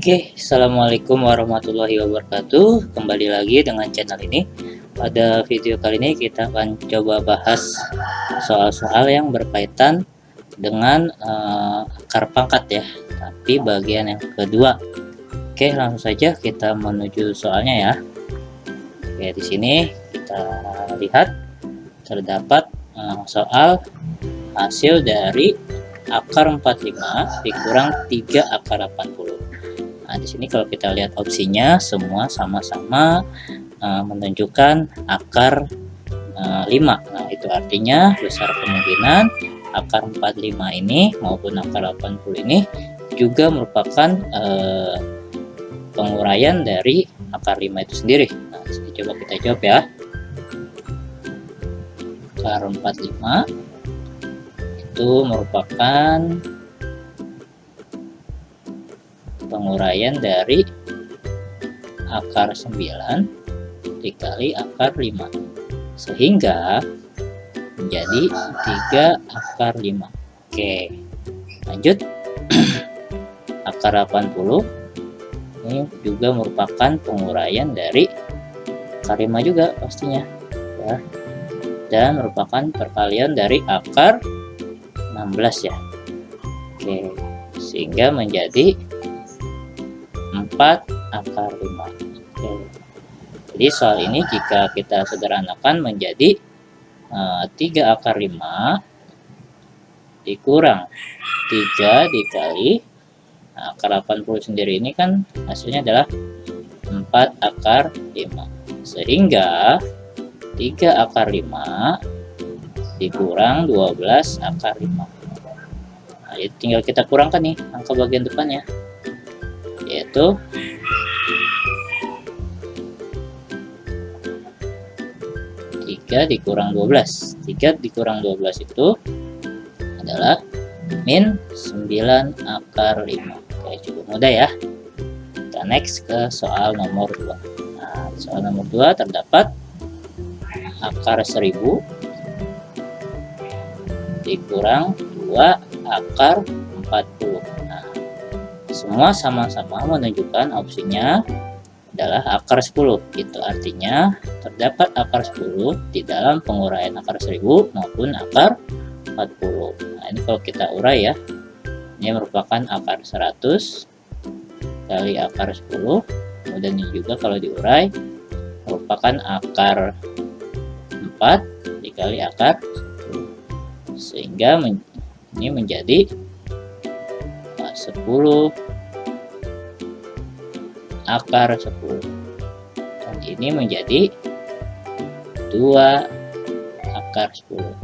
Oke, assalamualaikum warahmatullahi wabarakatuh. Kembali lagi dengan channel ini. Pada video kali ini kita akan coba bahas soal-soal yang berkaitan dengan akar pangkat ya, tapi bagian yang kedua. Oke, langsung saja kita menuju soalnya ya. Oke, di sini kita lihat terdapat soal hasil dari akar 45 dikurang 3 akar 80. Nah, di sini kalau kita lihat opsinya semua sama-sama menunjukkan akar 5. Nah, itu artinya besar kemungkinan akar 45 ini maupun akar 80 ini juga merupakan penguraian dari akar 5 itu sendiri. Nah, di sini coba kita jawab ya. Akar 45 itu merupakan penguraian dari akar 9 dikali akar 5 sehingga menjadi 3 akar 5. Oke, lanjut. Akar 80 ini juga merupakan penguraian dari akar 5 juga pastinya ya, dan merupakan perkalian dari akar 16 ya. Oke, sehingga menjadi 4 akar 5. Oke. Jadi soal ini jika kita sederhanakan menjadi 3 akar 5 dikurang 3 dikali akar 80 sendiri, ini kan hasilnya adalah 4 akar 5, sehingga 3 akar 5 dikurang 12 akar 5. Nah, tinggal kita kurangkan nih angka bagian depannya, yaitu 3 dikurang 12. 3 dikurang 12 itu adalah min 9 akar 5. Oke, cukup mudah ya. Kita next ke soal nomor 2. Nah, soal nomor 2 terdapat akar 1000 dikurang 2 akar 40. Nah, semua sama-sama menunjukkan opsinya adalah akar 10. Itu artinya terdapat akar 10 di dalam penguraian akar 1000 maupun akar 40. Nah, ini kalau kita urai ya, ini merupakan akar 100 kali akar 10. Kemudian ini juga kalau diurai merupakan akar 4 dikali akar 10. Sehingga ini menjadi 10 akar 10, dan ini menjadi 2 akar 10,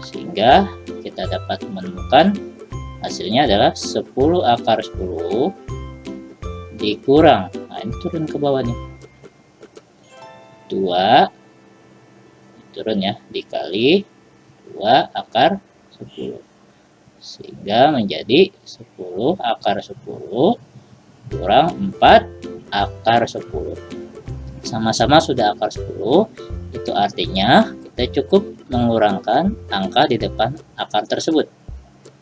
sehingga kita dapat menemukan hasilnya adalah 10 akar 10 dikurang, nah ini turun ke bawah nih, 2 turun ya, dikali 2 akar 10, sehingga menjadi 10 akar 10 kurang 4 akar 10. Sama-sama sudah akar 10, itu artinya kita cukup mengurangkan angka di depan akar tersebut.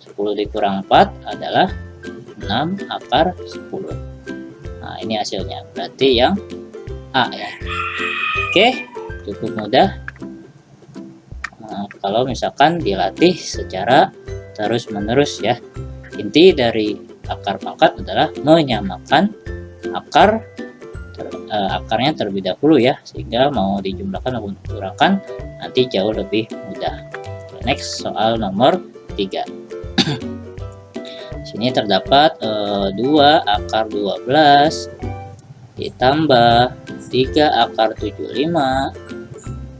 10 dikurang 4 adalah 6 akar 10. Nah, ini hasilnya, berarti yang A ya. Oke, cukup mudah. Nah, kalau misalkan dilatih secara terus-menerus ya. Inti dari akar pangkat adalah menyamakan akarnya terlebih dahulu ya, sehingga mau dijumlahkan maupun dikurangkan nanti jauh lebih mudah. Next, soal nomor 3. Sini terdapat 2 akar 12 ditambah 3 akar 75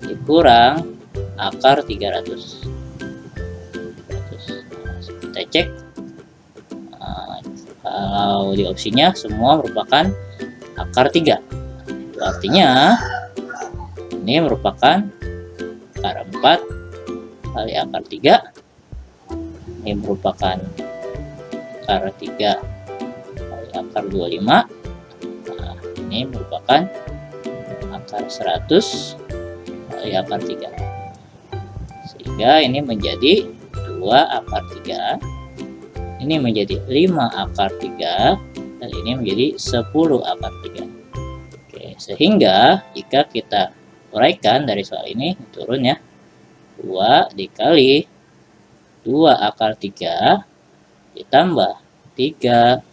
dikurang akar 300. Kita cek. Kalau di opsinya semua merupakan akar 3. Itu artinya ini merupakan akar 4 kali akar 3. Ini merupakan akar 3 kali akar 25. Nah, ini merupakan akar 100 kali akar 3. Sehingga ini menjadi 2 akar 3. Ini menjadi 5 akar 3 dan ini menjadi 10 akar 3. Oke, sehingga jika kita uraikan dari soal ini, turun ya, 2 dikali 2 akar 3 ditambah 3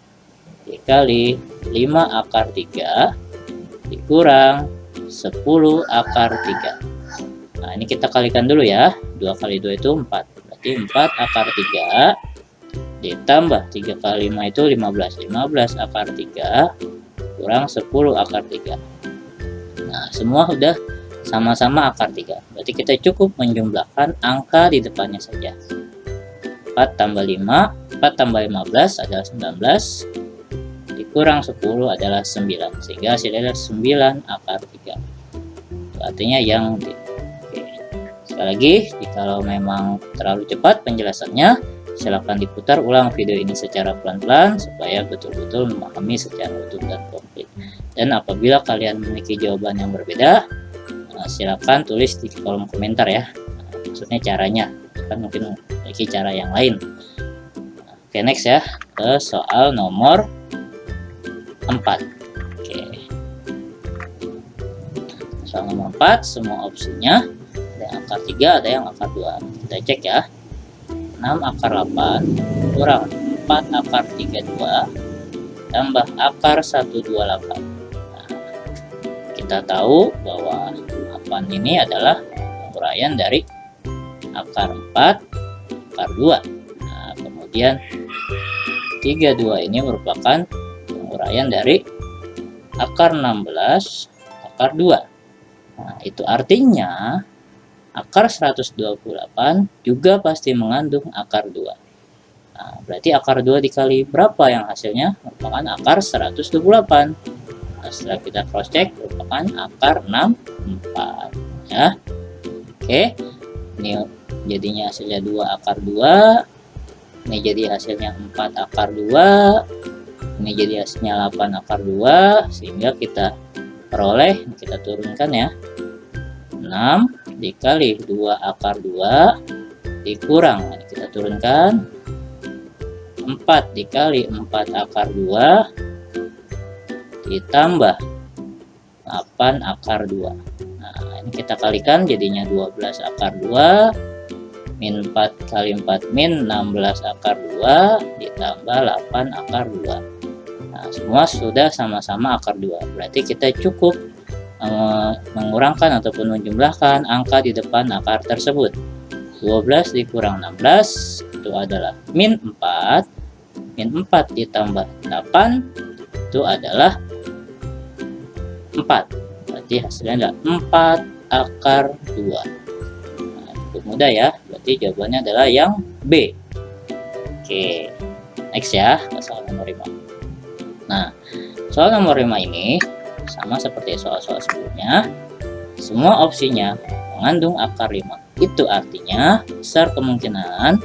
dikali 5 akar 3 dikurang 10 akar 3. Nah, ini kita kalikan dulu ya. 2 kali 2 itu 4. Berarti 4 akar 3 ditambah 3 kali 5 itu 15. 15 akar 3 kurang 10 akar 3. Nah, semua sudah sama-sama akar 3. Berarti kita cukup menjumlahkan angka di depannya saja. 4 tambah 5, 4 tambah 15 adalah 19. Dikurang 10 adalah 9. Sehingga hasilnya adalah 9 akar 3. Itu artinya yang D. Oke. Sekali lagi, jikalau memang terlalu cepat penjelasannya, silakan diputar ulang video ini secara pelan-pelan supaya betul-betul memahami secara utuh dan komplit. Dan apabila kalian memiliki jawaban yang berbeda, silakan tulis di kolom komentar ya. Maksudnya caranya, kan mungkin memiliki cara yang lain. Oke, next ya, ke soal nomor 4. Oke. Soal nomor 4, semua opsinya ada yang akar 3, ada yang akar 2. Kita cek ya. 6 akar 8 kurang 4 akar 32 tambah akar 128. Nah, kita tahu bahwa 8 ini adalah penguraian dari akar 4 akar 2. Nah, kemudian 32 ini merupakan penguraian dari akar 16 akar 2. Nah, itu artinya akar 128 juga pasti mengandung akar 2. Nah, berarti akar 2 dikali berapa yang hasilnya? Merupakan akar 128. Nah, setelah kita cross check, merupakan akar 64. Ya. Oke, ini jadinya hasilnya 2 akar 2. Ini jadi hasilnya 4 akar 2. Ini jadi hasilnya 8 akar 2. Sehingga kita peroleh, kita turunkan ya, 6 dikali 2 akar 2 dikurang, ini kita turunkan, 4 dikali 4 akar 2 ditambah 8 akar 2. Nah, ini kita kalikan jadinya 12 akar 2 min 4 kali 4 min 16 akar 2 ditambah 8 akar 2. Nah, semua sudah sama-sama akar 2. Berarti kita cukup mengurangkan ataupun menjumlahkan angka di depan akar tersebut. 12 dikurang 16 itu adalah min 4. Min 4 ditambah 8 itu adalah 4. Berarti hasilnya adalah 4 akar 2. Nah, cukup mudah ya. Berarti jawabannya adalah yang B. Oke, next ya, soal nomor 5. Nah, soal nomor 5 ini sama seperti soal-soal sebelumnya, semua opsinya mengandung akar 5. Itu artinya besar kemungkinan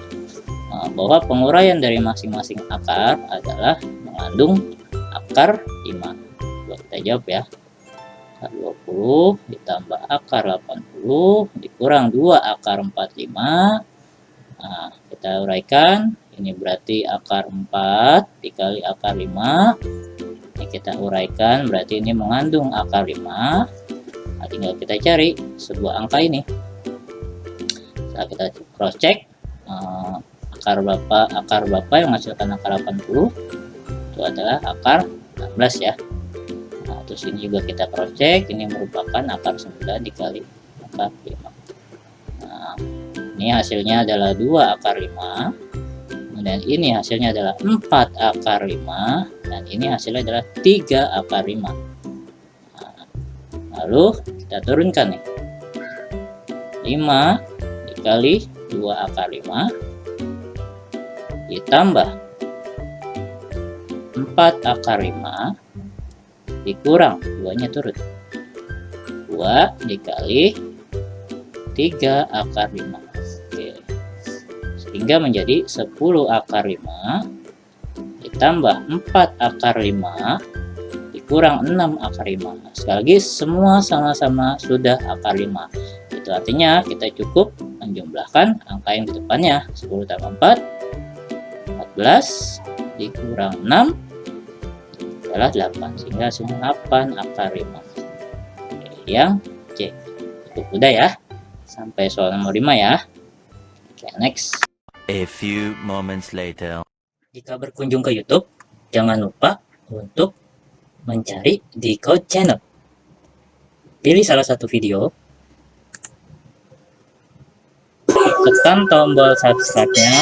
bahwa penguraian dari masing-masing akar adalah mengandung akar 5. Coba kita jawab ya. Akar 20 ditambah akar 80 dikurang 2 akar 45. Nah, kita uraikan. Ini berarti akar 4 dikali akar 5. Ini kita uraikan, berarti ini mengandung akar 5. Nah, tinggal kita cari sebuah angka ini. Setelah kita cross check, akar berapa yang menghasilkan akar 80? Itu adalah akar 16 ya. Nah, terus ini juga kita cross check, ini merupakan akar 9 dikali akar 5. Nah, ini hasilnya adalah 2 akar 5. Dan ini hasilnya adalah 4 akar 5, dan ini hasilnya adalah 3 akar 5. Nah, lalu kita turunkan nih, 5 dikali 2 akar 5 ditambah 4 akar 5 dikurang 2-nya turun, 2 dikali 3 akar 5. Hingga menjadi 10 akar 5 ditambah 4 akar 5 dikurang 6 akar 5. Sekali lagi semua sama-sama sudah akar 5. Itu artinya kita cukup menjumlahkan angka yang di depannya. 10 tambah 4 14 dikurang 6 adalah 8, sehingga hasilnya 8 akar 5. Oke, yang C. Cukup mudah ya. Sampai soal nomor 5 ya. Oke, next. A few moments later. Jika berkunjung ke YouTube, jangan lupa untuk mencari Decode Channel. Pilih salah satu video, tekan tombol subscribe-nya,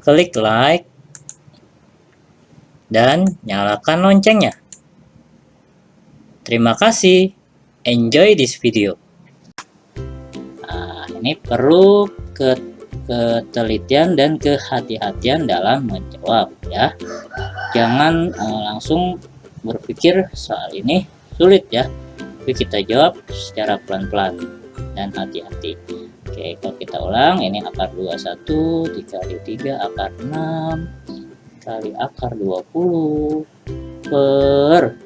klik like, dan nyalakan loncengnya. Terima kasih. Enjoy this video. Nah, ini perlu ketelitian dan kehati-hatian dalam menjawab ya. Jangan langsung berpikir soal ini sulit ya. Tapi kita jawab secara pelan-pelan dan hati-hati. Oke, kalau kita ulang, ini akar 21 dikali 3 akar 6 kali akar 20 per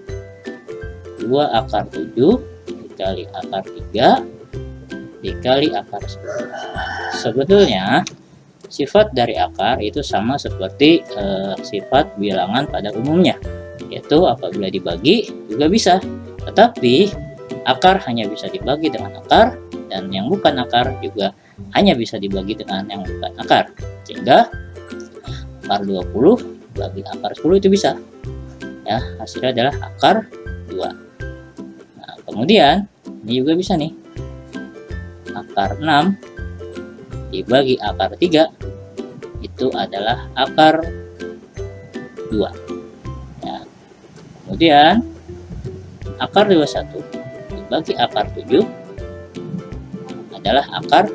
2 akar 7 dikali akar 3 dikali akar 10. Nah, sebetulnya sifat dari akar itu sama seperti sifat bilangan pada umumnya, yaitu apabila dibagi juga bisa, tetapi akar hanya bisa dibagi dengan akar, dan yang bukan akar juga hanya bisa dibagi dengan yang bukan akar, sehingga akar 20 bagi akar 10 itu bisa ya, hasilnya adalah akar 2. Nah, kemudian ini juga bisa nih, akar 6 dibagi akar 3 itu adalah akar 2 ya. Kemudian akar 21 dibagi akar 7 adalah akar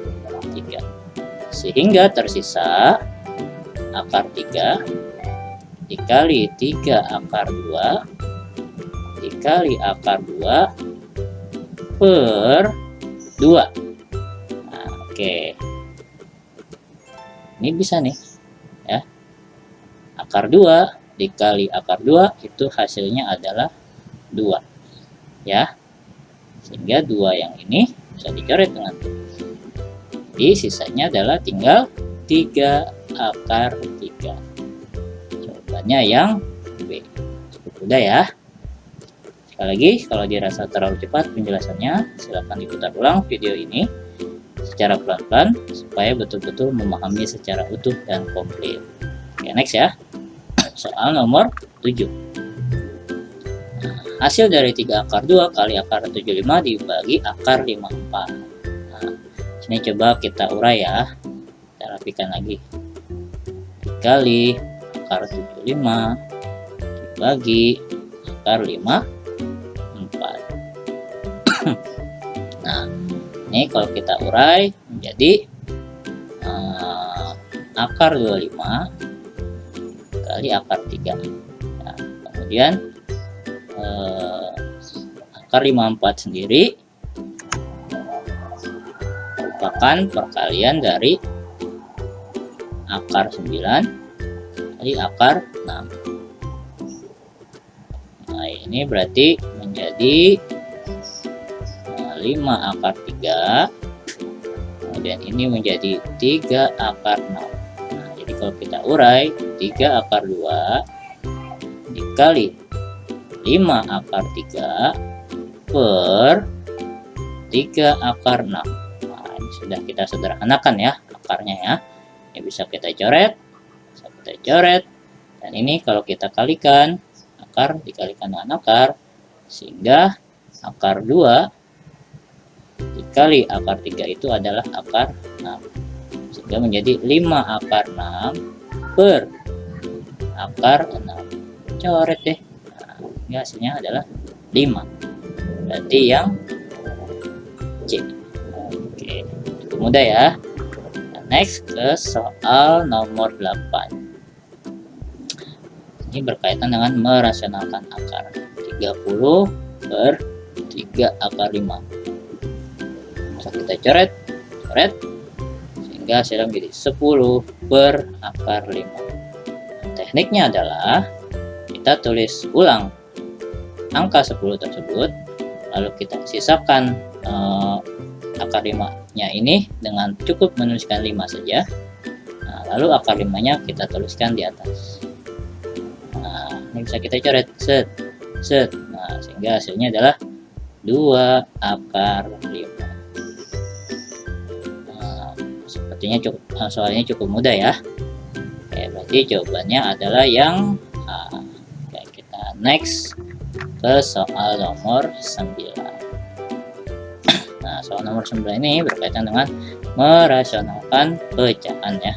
3, sehingga tersisa akar 3 dikali 3 akar 2 dikali akar 2 per 2. Nah, oke, ini bisa nih ya, akar 2 dikali akar 2 itu hasilnya adalah 2 ya, sehingga 2 yang ini bisa dicoret dengan 2. Jadi sisanya adalah tinggal 3 akar 3. Jawabannya yang B. Cukup mudah ya. Sekali lagi, kalau dirasa terlalu cepat penjelasannya, silakan diputar ulang video ini secara pelan-pelan supaya betul-betul memahami secara utuh dan komplit. Oke, next ya. Soal nomor 7. Nah, hasil dari 3 akar 2 kali akar 75 dibagi akar 54. Nah, sini coba kita urai ya. Kita rapikan lagi. Dikali akar 75 dibagi akar 54. Nah, ini kalau kita urai menjadi akar 25 kali akar 3. Nah, kemudian akar 54 sendiri merupakan perkalian dari akar 9 kali akar 6. Nah, ini berarti menjadi 5 akar 3, kemudian ini menjadi 3 akar 6. Nah, jadi kalau kita urai, 3 akar 2 dikali 5 akar 3 per 3 akar 6. Nah, ini sudah kita sederhanakan ya akarnya ya. Ini bisa kita coret, dan ini kalau kita kalikan, akar dikalikan dengan akar, sehingga akar 2 dikali akar 3 itu adalah akar 6, sehingga menjadi 5 akar 6 per akar 6. Coret deh. Nah, ini hasilnya adalah 5. Berarti yang C. Oke, cukup mudah ya. Nah, next ke soal nomor 8. Ini berkaitan dengan merasionalkan akar. 30 per 3 akar 5. Bisa kita coret, sehingga hasilnya menjadi 10 per akar 5. Tekniknya adalah kita tulis ulang angka 10 tersebut, lalu kita sisakan akar 5-nya ini dengan cukup menuliskan 5 saja. Nah, lalu akar 5-nya kita tuliskan di atas. Nah, Ini bisa kita coret, set, set. Nah, sehingga hasilnya adalah 2 akar 5. Nah, sepertinya soalnya cukup mudah ya. Oke, berarti jawabannya adalah yang A. Oke, kita next ke soal nomor 9. Nah, soal nomor 9 ini berkaitan dengan merasionalkan pecahan ya.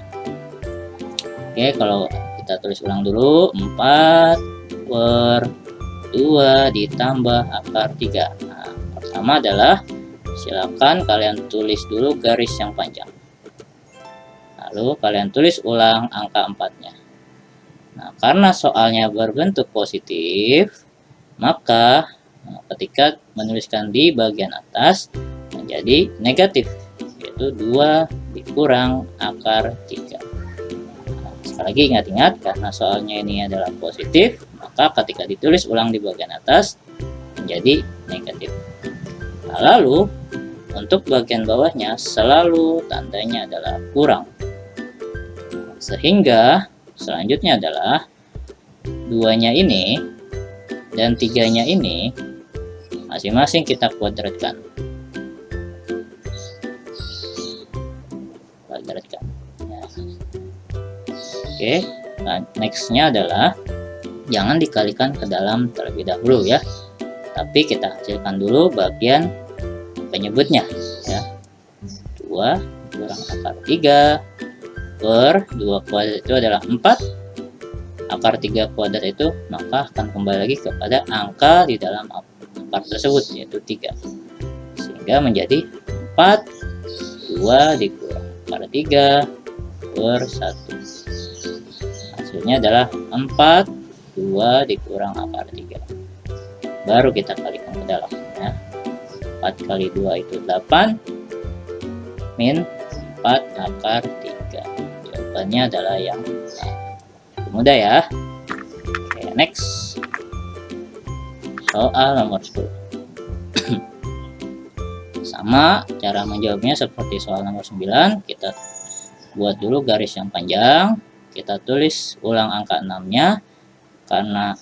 Oke, kalau kita tulis ulang dulu, 4/2 ditambah akar 3. Nah, pertama adalah silakan kalian tulis dulu garis yang panjang. Lalu kalian tulis ulang angka 4-nya. Nah, karena soalnya berbentuk positif, maka ketika menuliskan di bagian atas menjadi negatif, yaitu 2 dikurang akar 3. Nah, sekali lagi ingat-ingat, karena soalnya ini adalah positif, maka ketika ditulis ulang di bagian atas menjadi negatif. Nah, lalu untuk bagian bawahnya selalu tandanya adalah kurang. Sehingga selanjutnya adalah 2-nya ini dan 3-nya ini masing-masing kita kuadratkan. Ya. Oke, nah nextnya adalah jangan dikalikan ke dalam terlebih dahulu ya, tapi kita hasilkan dulu bagian penyebutnya ya. 2 kurang akar 3 per 2 kuadrat itu adalah 4, akar 3 kuadrat itu maka akan kembali lagi kepada angka di dalam akar tersebut, yaitu 3, sehingga menjadi 4 2 dikurang akar 3 per 1. Hasilnya adalah 4 2 dikurang akar 3. Baru kita kalikan ke dalam ya. 4 kali 2 itu 8 min 4 akar 3. Jawabannya adalah yang mudah ya. Oke, next. Soal nomor 10. Sama cara menjawabnya seperti soal nomor 9. Kita buat dulu garis yang panjang. Kita tulis ulang angka 6-nya. Karena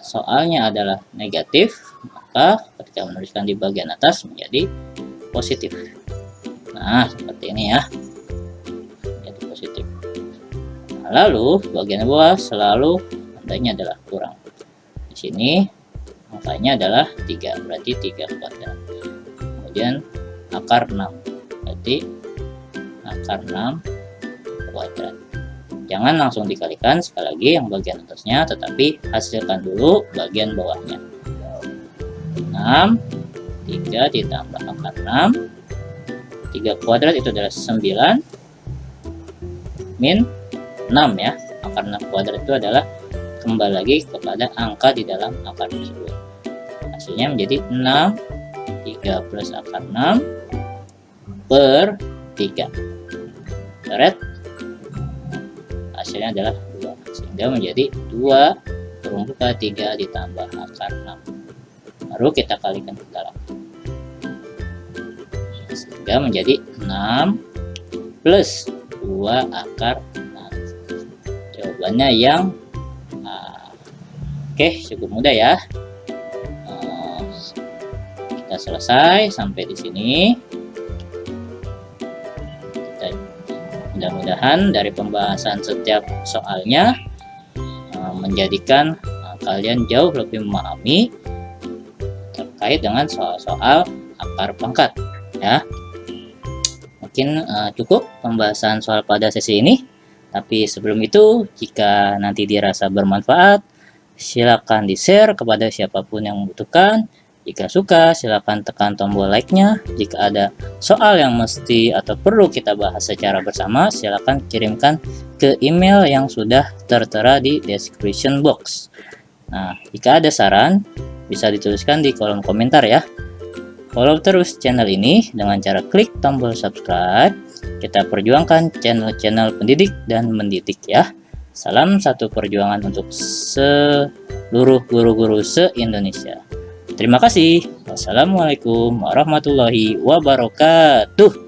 soalnya adalah negatif, maka ketika menuliskan di bagian atas menjadi positif. Nah, seperti ini ya. Menjadi positif. Nah, lalu bagian bawah selalu tandanya adalah kurang. Di sini angkanya adalah 3, berarti 3 kuadrat. Kemudian akar 6, berarti akar 6 kuadrat. Jangan langsung dikalikan sekali lagi yang bagian atasnya, tetapi hasilkan dulu bagian bawahnya. 6, 3 ditambah akar 6, 3 kuadrat itu adalah 9, min 6 ya. Akar 6 kuadrat itu adalah kembali lagi kepada angka di dalam akar tersebut. Hasilnya menjadi 6, 3 plus akar 6 per 3. Coret. Hasilnya adalah 2. Sehingga menjadi 2 kurung buka 3 ditambah akar 6. Baru kita kalikan ke dalam. Sehingga menjadi 6 plus 2 akar 6. Jawabannya yang A. Oke, cukup mudah ya. Kita selesai sampai di sini. Mudah-mudahan dari pembahasan setiap soalnya menjadikan kalian jauh lebih memahami terkait dengan soal-soal akar pangkat ya. Mungkin cukup pembahasan soal pada sesi ini, tapi sebelum itu jika nanti dirasa bermanfaat silakan di-share kepada siapapun yang membutuhkan. Jika suka, silakan tekan tombol like-nya. Jika ada soal yang mesti atau perlu kita bahas secara bersama, silakan kirimkan ke email yang sudah tertera di description box. Nah, jika ada saran, bisa dituliskan di kolom komentar ya. Follow terus channel ini dengan cara klik tombol subscribe. Kita perjuangkan channel-channel pendidik dan mendidik ya. Salam satu perjuangan untuk seluruh guru-guru se-Indonesia. Terima kasih. Wassalamualaikum warahmatullahi wabarakatuh.